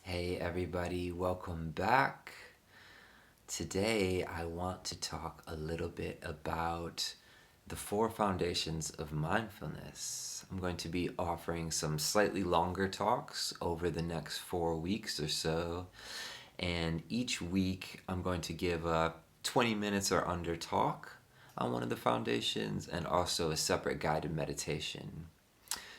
Hey everybody, welcome back. Today I want to talk a little bit about the four foundations of mindfulness. I'm going to be offering some slightly longer talks over the next 4 weeks or so, and each week I'm going to give a 20 minutes or under talk on one of the foundations and also a separate guided meditation.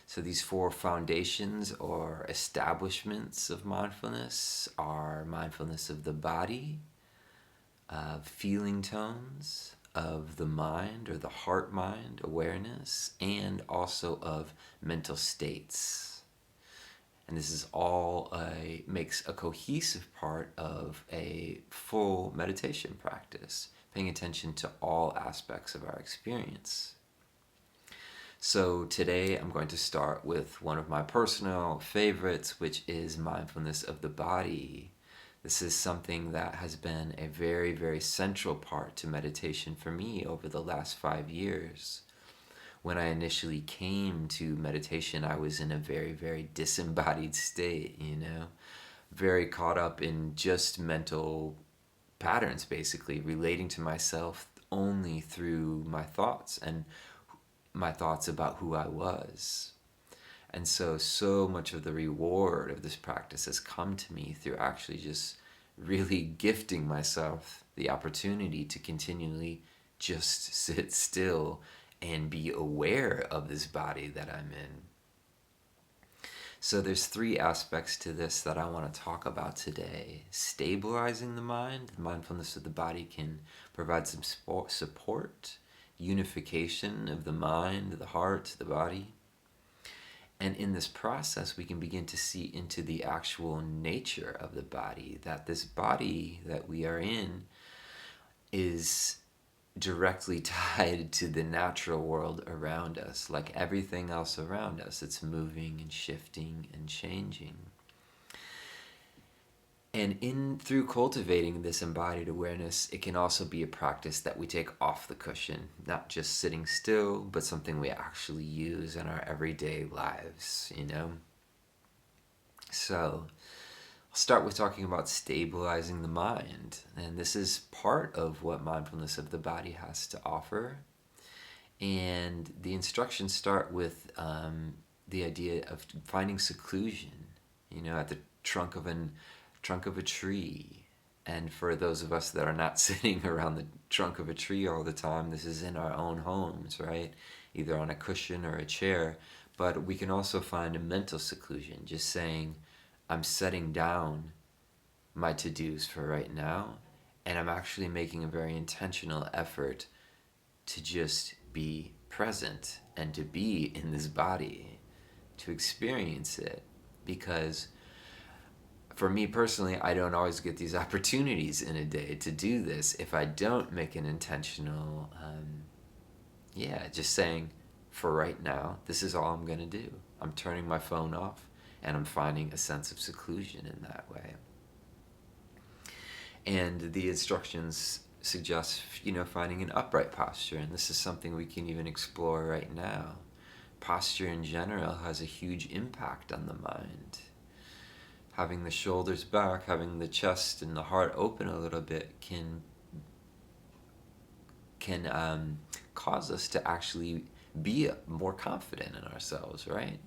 So these four foundations or establishments of mindfulness are mindfulness of the body, of feeling tones, of the mind or the heart-mind awareness, and also of mental states. And this is all makes a cohesive part of a full meditation practice, paying attention to all aspects of our experience. So today I'm going to start with one of my personal favorites, which is mindfulness of the body. This is something that has been a very, very central part to meditation for me over the last 5 years. When I initially came to meditation, I was in a very, very disembodied state, very caught up in just mental patterns, basically, relating to myself only through my thoughts and my thoughts about who I was. And so much of the reward of this practice has come to me through actually just really gifting myself the opportunity to continually just sit still and be aware of this body that I'm in. So there's three aspects to this that I want to talk about today. Stabilizing the mind. Mindfulness of the body can provide some support, unification of the mind, the heart, the body. And in this process, we can begin to see into the actual nature of the body, that this body that we are in is directly tied to the natural world around us. Like everything else around us, it's moving and shifting and changing. And through cultivating this embodied awareness, it can also be a practice that we take off the cushion, not just sitting still, but something we actually use in our everyday lives. So I'll start with talking about stabilizing the mind. And this is part of what mindfulness of the body has to offer. And the instructions start with the idea of finding seclusion, at the trunk of a tree. And for those of us that are not sitting around the trunk of a tree all the time, this is in our own homes, right? Either on a cushion or a chair. But we can also find a mental seclusion, just saying, I'm setting down my to-dos for right now, and I'm actually making a very intentional effort to just be present and to be in this body, to experience it. Because for me personally, I don't always get these opportunities in a day to do this if I don't make an intentional, just saying, for right now, this is all I'm going to do. I'm turning my phone off and I'm finding a sense of seclusion in that way. And the instructions suggest, finding an upright posture, and this is something we can even explore right now. Posture in general has a huge impact on the mind. Having the shoulders back, having the chest and the heart open a little bit can cause us to actually be more confident in ourselves, right?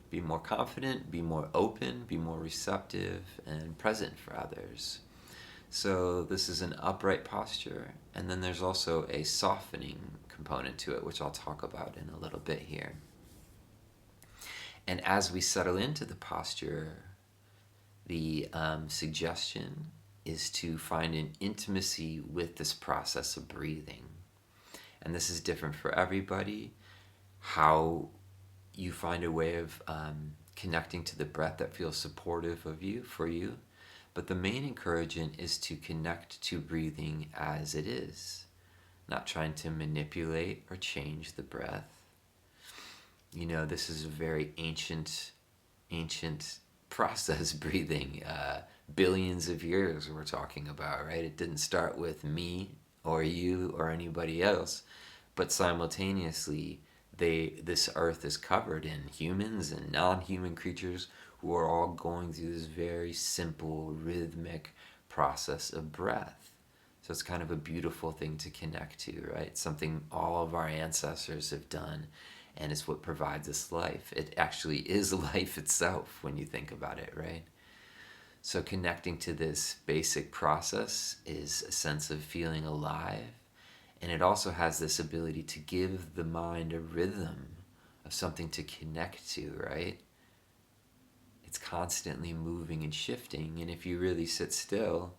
Be more confident, be more open, be more receptive and present for others. So this is an upright posture, and then there's also a softening component to it, which I'll talk about in a little bit here. And as we settle into the posture, the suggestion is to find an intimacy with this process of breathing. And this is different for everybody. How you find a way of connecting to the breath that feels supportive of you, for you. But the main encouragement is to connect to breathing as it is, not trying to manipulate or change the breath. This is a very ancient process, breathing. Billions of years we're talking about, right? It didn't start with me or you or anybody else, but simultaneously this earth is covered in humans and non-human creatures who are all going through this very simple rhythmic process of breath. So it's kind of a beautiful thing to connect to, right? Something all of our ancestors have done, and it's what provides us life. It actually is life itself when you think about it, right? So connecting to this basic process is a sense of feeling alive, and it also has this ability to give the mind a rhythm of something to connect to, right? It's constantly moving and shifting, and if you really sit still,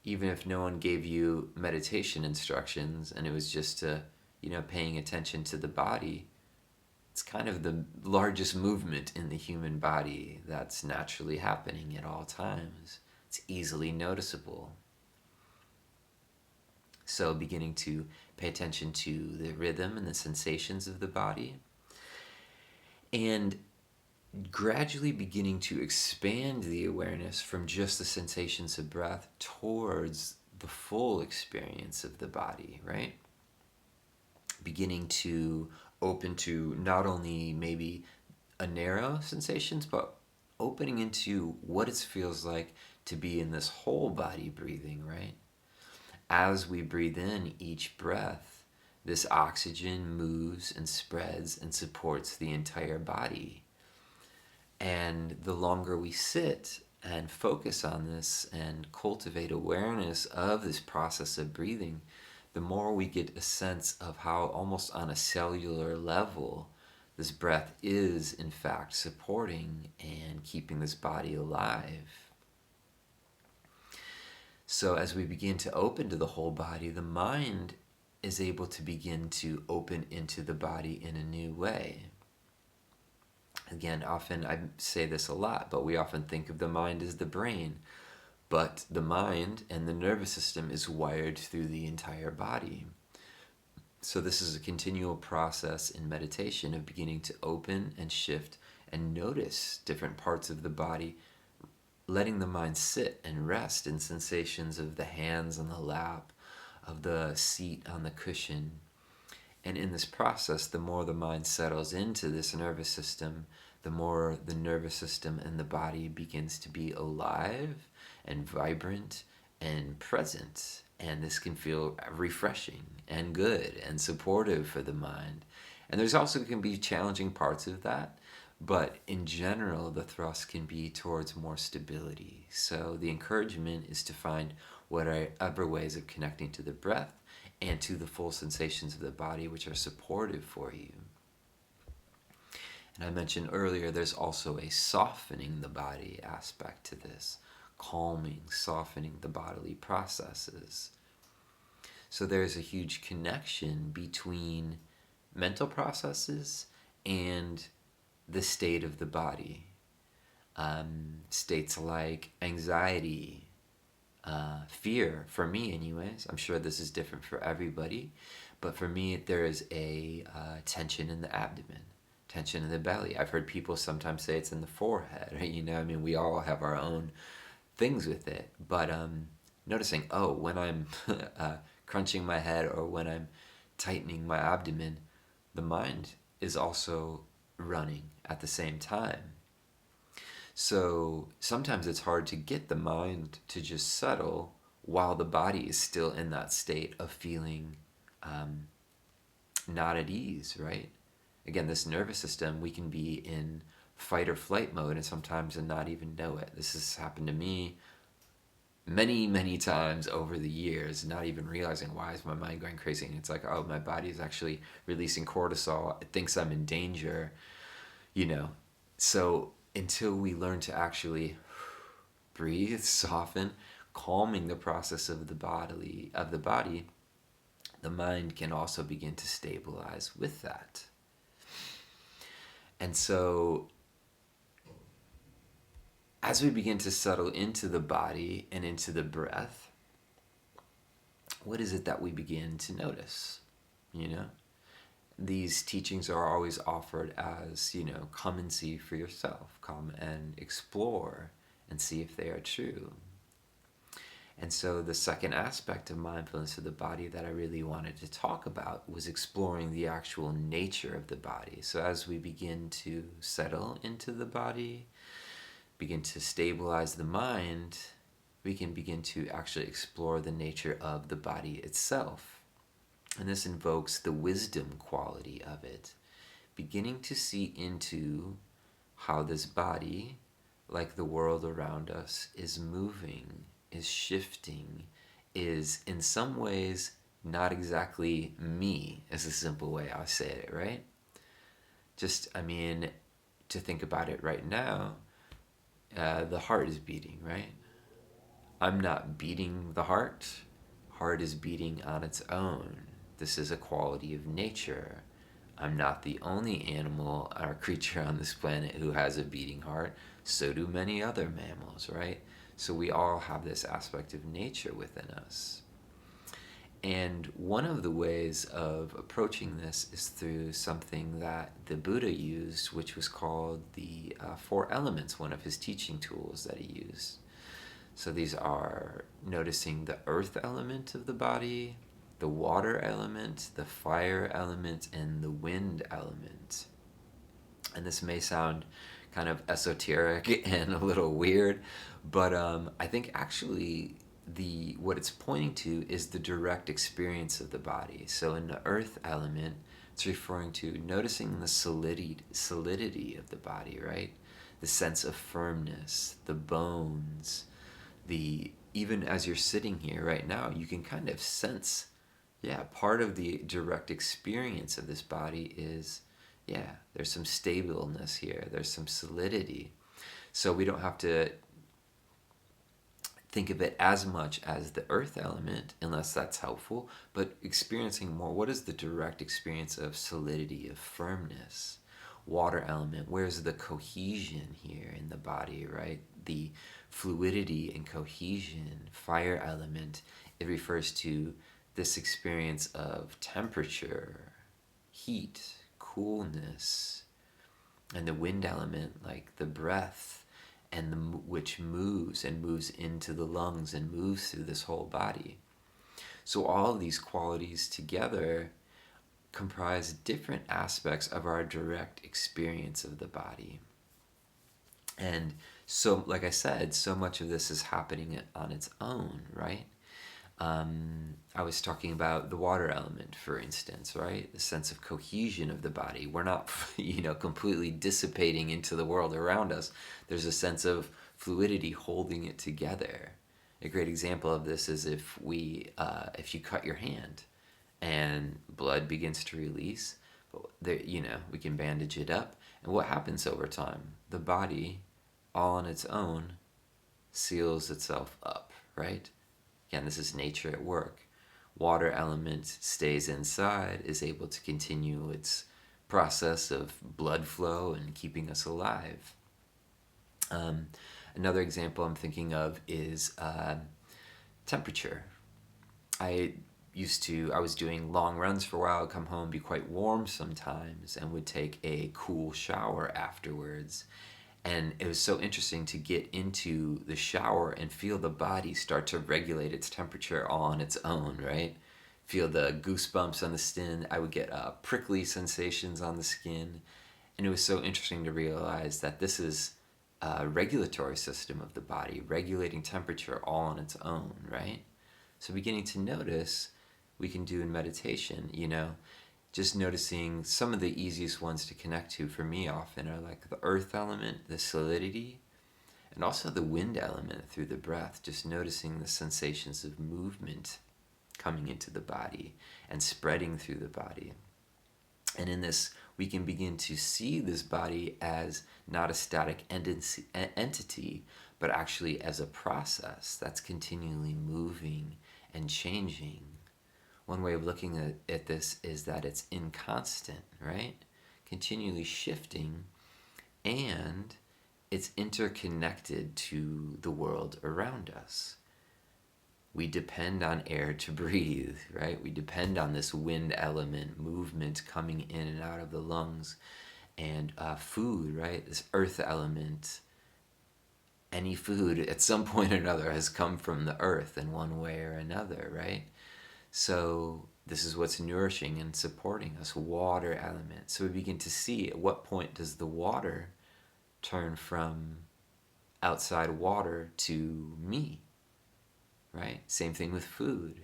even if no one gave you meditation instructions and it was just paying attention to the body, it's kind of the largest movement in the human body that's naturally happening at all times. It's easily noticeable. So beginning to pay attention to the rhythm and the sensations of the body, and gradually beginning to expand the awareness from just the sensations of breath towards the full experience of the body, right? Beginning to open to not only maybe a narrow sensations, but opening into what it feels like to be in this whole body breathing, right? As we breathe in each breath, this oxygen moves and spreads and supports the entire body. And the longer we sit and focus on this and cultivate awareness of this process of breathing, the more we get a sense of how almost on a cellular level this breath is in fact supporting and keeping this body alive. So as we begin to open to the whole body, the mind is able to begin to open into the body in a new way. Again, often I say this a lot, but we often think of the mind as the brain. But the mind and the nervous system is wired through the entire body. So this is a continual process in meditation of beginning to open and shift and notice different parts of the body, letting the mind sit and rest in sensations of the hands on the lap, of the seat on the cushion. And in this process, the more the mind settles into this nervous system, the more the nervous system and the body begins to be alive and vibrant and present. And this can feel refreshing and good and supportive for the mind. And there's also can be challenging parts of that, but in general, the thrust can be towards more stability. So the encouragement is to find what are other ways of connecting to the breath and to the full sensations of the body, which are supportive for you. And I mentioned earlier, there's also a softening the body aspect to this, calming, softening the bodily processes. So there's a huge connection between mental processes and the state of the body. States like anxiety, fear, for me anyways, I'm sure this is different for everybody, but for me there is a tension in the abdomen, tension in the belly. I've heard people sometimes say it's in the forehead, right? I mean, we all have our own things with it, but noticing, when I'm crunching my head or when I'm tightening my abdomen, the mind is also running at the same time. So sometimes it's hard to get the mind to just settle while the body is still in that state of feeling not at ease, right? Again, this nervous system, we can be in fight or flight mode and sometimes and not even know it. This has happened to me many, many times over the years, not even realizing why is my mind going crazy. And it's like, my body is actually releasing cortisol. It thinks I'm in danger, So until we learn to actually breathe, soften, calming the process of the body, the mind can also begin to stabilize with that. And so as we begin to settle into the body and into the breath, what is it that we begin to notice? These teachings are always offered as, come and see for yourself, come and explore and see if they are true. And so the second aspect of mindfulness of the body that I really wanted to talk about was exploring the actual nature of the body. So as we begin to settle into the body, begin to stabilize the mind, we can begin to actually explore the nature of the body itself. And this invokes the wisdom quality of it, beginning to see into how this body, like the world around us, is moving, is shifting, is in some ways not exactly me, is a simple way I say it, right? Just, I mean, to think about it right now, the heart is beating, right? I'm not beating the heart. Heart is beating on its own. This is a quality of nature. I'm not the only animal or creature on this planet who has a beating heart. So do many other mammals, right? So we all have this aspect of nature within us. And one of the ways of approaching this is through something that the Buddha used, which was called the Four Elements, one of his teaching tools that he used. So these are noticing the earth element of the body, the water element, the fire element, and the wind element. And this may sound kind of esoteric and a little weird, but I think actually what it's pointing to is the direct experience of the body. So in the earth element, it's referring to noticing the solidity of the body, right? The sense of firmness, the bones, even as you're sitting here right now, you can kind of sense, part of the direct experience of this body is, there's some stableness here, there's some solidity. So we don't have to think of it as much as the earth element, unless that's helpful, but experiencing more, what is the direct experience of solidity, of firmness? Water element, where's the cohesion here in the body, right? The fluidity and cohesion. Fire element, it refers to this experience of temperature, heat, coolness. And the wind element, like the breath, and which moves into the lungs and moves through this whole body. So all of these qualities together comprise different aspects of our direct experience of the body. And so, like I said, so much of this is happening on its own, right? I was talking about the water element, for instance, right? The sense of cohesion of the body. We're not, completely dissipating into the world around us. There's a sense of fluidity holding it together. A great example of this is if you cut your hand and blood begins to release, we can bandage it up. And what happens over time? The body, all on its own, seals itself up, right? Again, this is nature at work. Water element stays inside, is able to continue its process of blood flow and keeping us alive. Another example I'm thinking of is temperature. I was doing long runs for a while, come home, be quite warm sometimes, and would take a cool shower afterwards. And it was so interesting to get into the shower and feel the body start to regulate its temperature all on its own, right? Feel the goosebumps on the skin. I would get prickly sensations on the skin. And it was so interesting to realize that this is a regulatory system of the body, regulating temperature all on its own, right? So beginning to notice, we can do in meditation, just noticing some of the easiest ones to connect to for me often are like the earth element, the solidity, and also the wind element through the breath, just noticing the sensations of movement coming into the body and spreading through the body. And in this, we can begin to see this body as not a static entity, but actually as a process that's continually moving and changing. One way of looking at this is that it's inconstant, right? Continually shifting, and it's interconnected to the world around us. We depend on air to breathe, right? We depend on this wind element, movement coming in and out of the lungs, and food, right? This earth element. any food at some point or another has come from the earth in one way or another, right? So this is what's nourishing and supporting us, water element. So we begin to see at what point does the water turn from outside water to me, right? Same thing with food,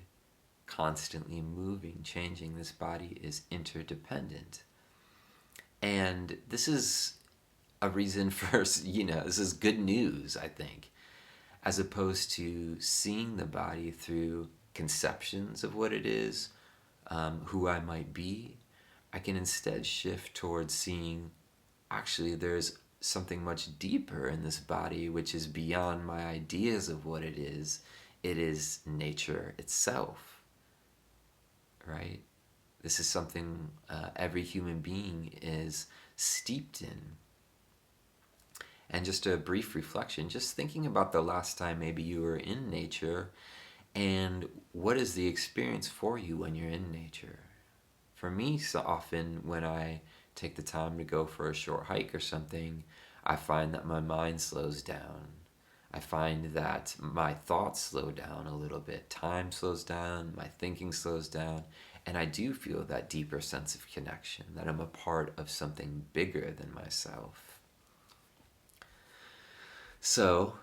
constantly moving, changing. This body is interdependent. And this is a reason for, this is good news, I think, as opposed to seeing the body through conceptions of what it is, who I might be. I can instead shift towards seeing actually there's something much deeper in this body which is beyond my ideas of what it is. It is nature itself, right? This is something every human being is steeped in. And just a brief reflection, just thinking about the last time maybe you were in nature, and what is the experience for you when you're in nature? For me, so often when I take the time to go for a short hike or something, I find that my mind slows down. I find that my thoughts slow down a little bit. Time slows down, my thinking slows down, and I do feel that deeper sense of connection, that I'm a part of something bigger than myself. So,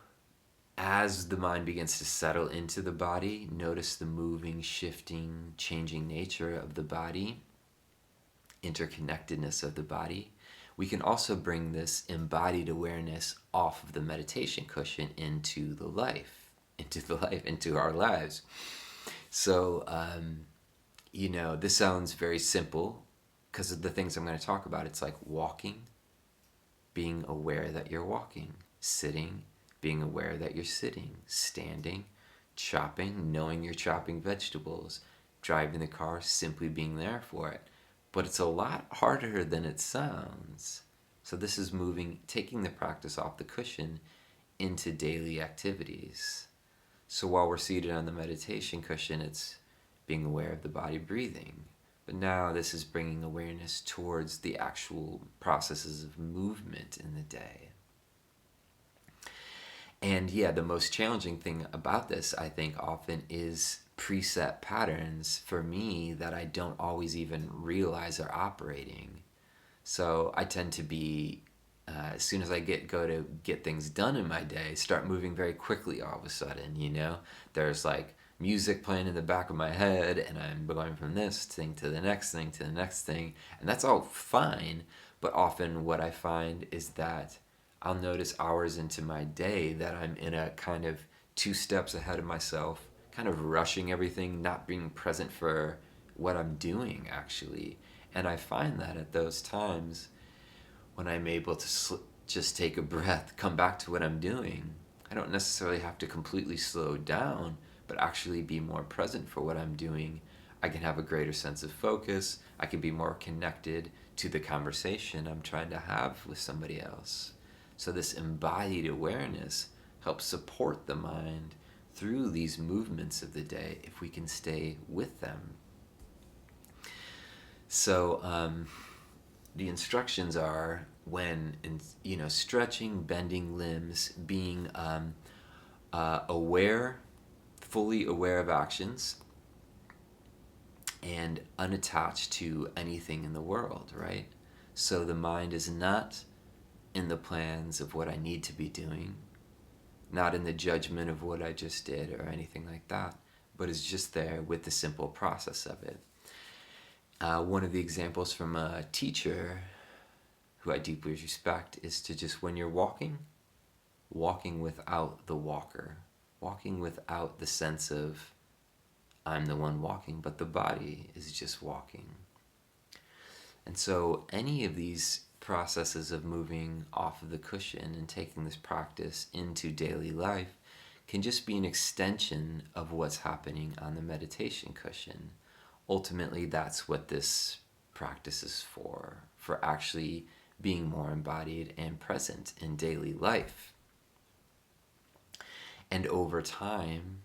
as the mind begins to settle into the body, notice the moving, shifting, changing nature of the body, interconnectedness of the body. We can also bring this embodied awareness off of the meditation cushion into our lives. So, this sounds very simple because of the things I'm going to talk about. It's like walking, being aware that you're walking, sitting, being aware that you're sitting, standing, chopping, knowing you're chopping vegetables, driving the car, simply being there for it. But it's a lot harder than it sounds. So this is taking the practice off the cushion into daily activities. So while we're seated on the meditation cushion, it's being aware of the body breathing. But now this is bringing awareness towards the actual processes of movement in the day. And yeah, the most challenging thing about this, I think, often is preset patterns for me that I don't always even realize are operating. So I tend to be, as soon as I go to get things done in my day, start moving very quickly all of a sudden, There's like music playing in the back of my head, and I'm going from this thing to the next thing to the next thing, and that's all fine. But often what I find is that I'll notice hours into my day that I'm in a kind of 2 steps ahead of myself, kind of rushing everything, not being present for what I'm doing actually. And I find that at those times when I'm able to just take a breath, come back to what I'm doing, I don't necessarily have to completely slow down, but actually be more present for what I'm doing. I can have a greater sense of focus. I can be more connected to the conversation I'm trying to have with somebody else. So this embodied awareness helps support the mind through these movements of the day if we can stay with them. So the instructions are when, stretching, bending limbs, being aware, fully aware of actions, and unattached to anything in the world, right? So the mind is not in the plans of what I need to be doing, not in the judgment of what I just did or anything like that, but is just there with the simple process of it. One of the examples from a teacher who I deeply respect is to just, when you're walking without the walker, walking without the sense of I'm the one walking, but the body is just walking. And so any of these processes of moving off of the cushion and taking this practice into daily life can just be an extension of what's happening on the meditation cushion. Ultimately, that's what this practice is for actually being more embodied and present in daily life. And over time,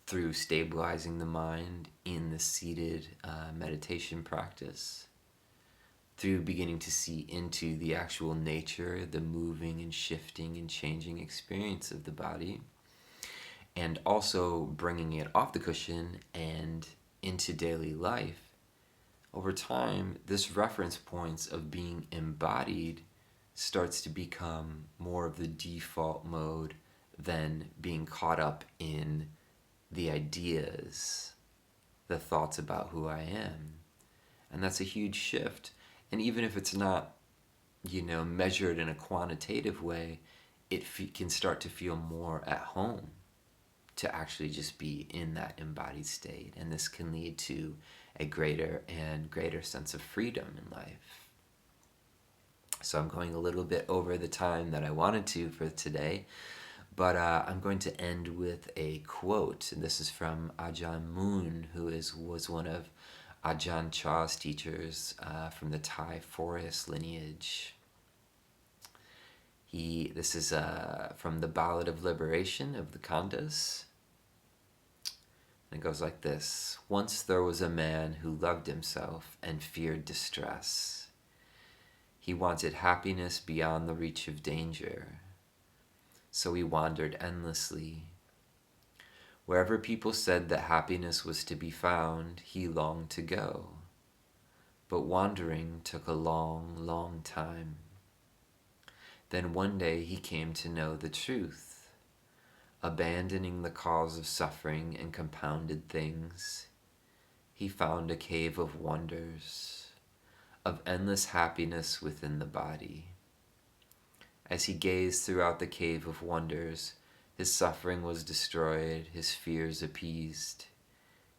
through stabilizing the mind in the seated meditation practice, through beginning to see into the actual nature, the moving and shifting and changing experience of the body, and also bringing it off the cushion and into daily life, over time, this reference points of being embodied starts to become more of the default mode than being caught up in the ideas, the thoughts about who I am. And that's a huge shift. And even if it's not, measured in a quantitative way, it can start to feel more at home to actually just be in that embodied state. And this can lead to a greater and greater sense of freedom in life. So I'm going a little bit over the time that I wanted to for today, but I'm going to end with a quote. And this is from Ajahn Mun, who was one of Ajahn Chah's teachers from the Thai forest lineage. This is from the Ballad of Liberation of the Kandas. And it goes like this. Once there was a man who loved himself and feared distress. He wanted happiness beyond the reach of danger. So he wandered endlessly. Wherever people said that happiness was to be found, he longed to go. But wandering took a long, long time. Then one day he came to know the truth. Abandoning the cause of suffering and compounded things, he found a cave of wonders, of endless happiness within the body. As he gazed throughout the cave of wonders, his suffering was destroyed, his fears appeased.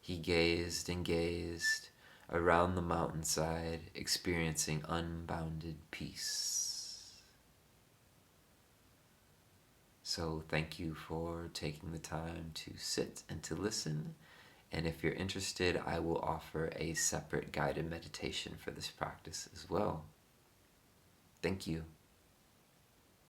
He gazed and gazed around the mountainside, experiencing unbounded peace. So thank you for taking the time to sit and to listen. And if you're interested, I will offer a separate guided meditation for this practice as well. Thank you.